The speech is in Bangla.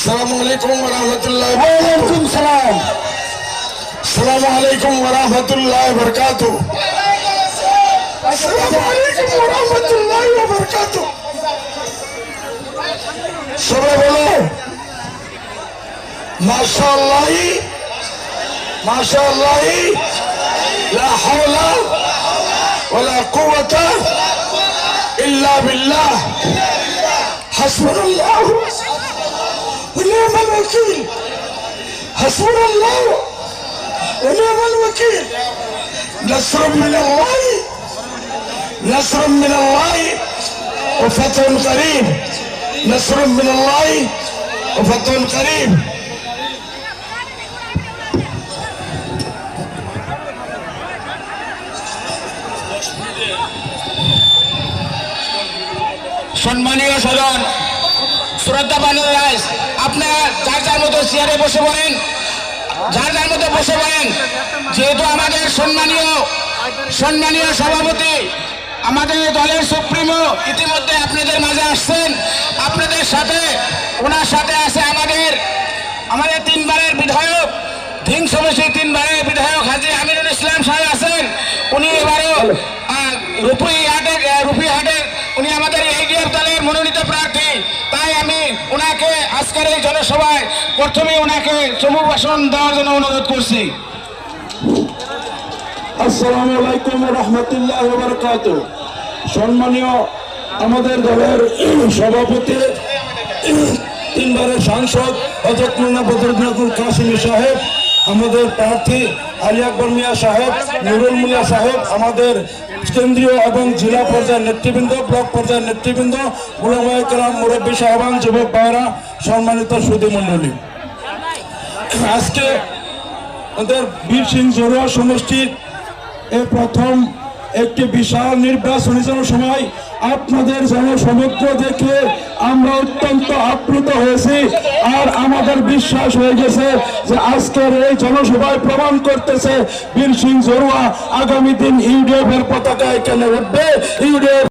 Assalamualaikum warahmatullahi wabarakatuh. Assalamualaikum warahmatullahi wabarakatuh. Assalamualaikum warahmatullahi wabarakatuh. সবাই বলো মাশাআল্লাহ মাশাআল্লাহ লা হাওলা ওয়ালা কুওয়াতা ইল্লা বিল্লাহ হাসবুনাল্লাহ ونعم الوكيل حسبنا الله ونعم الوكيل نصر من الله نصر من الله وفتح قريب نصر من الله وفتح قريب সম্মানীয় সদন শ্রদ্ধা বানুর রায় আপনারা যার যার মতো চেয়ারে বসে পড়েন যার যার মতো বসে পড়েন যেহেতু আমাদের সম্মানীয় সভাপতি আমাদের দলের সুপ্রিমো ইতিমধ্যে আপনাদের মাঝে আসছেন আপনাদের সাথে ওনার সাথে আছে আমাদের তিনবারের বিধায়ক ধিং সমষ্টি তিনবারের বিধায়ক হাজী আমিনুল ইসলাম সাহেব আছেন উনি এবারও রুপিহাটের উনি আমাদের এডিএফ দলের মনোনীত প্রার্থী তাই আমি ওনাকে আজকের এই জনসভায় প্রথমে ওনাকে চমক ভাষণ দেওয়ার জন্য অনুরোধ করছি। আসসালামু আলাইকুম ওয়া রাহমাতুল্লাহি ওয়া বারাকাতুহু। সম্মানীয় আমাদের দলের সভাপতি তিনবারের সাংসদ হযরত মুন্না বদরুদ্দোজা কাসেমী সাহেব, আমাদের প্রার্থী আলী আকবর মিয়া সাহেব, নুরুল মিয়া সাহেব, আমাদের কেন্দ্রীয় এবং জেলা পর্যায়ের নেতৃবৃন্দ, ব্লক পর্যায়ের নেতৃবৃন্দ, উলামায়ে কেরাম, মুরব্বী সাহেবান, যুবক ভাইরা, সম্মানিত সুধী মণ্ডলী, আজকে আমাদের বীর সিং জরুয়া সমষ্টির এই প্রথম একটি বিশাল নির্বাচনী জনসভায় আপনাদের জনসমুদ্র দেখে আমরা অত্যন্ত আপ্লুত হয়েছি আর আমাদের বিশ্বাস হয়ে গেছে যে আজকের এই জনসভায় প্রমাণ করতেছে বীর সিং জরুয়া আগামী দিন ইউডিএফ এর পতাকা এখানে উঠবে। ইউডিএফ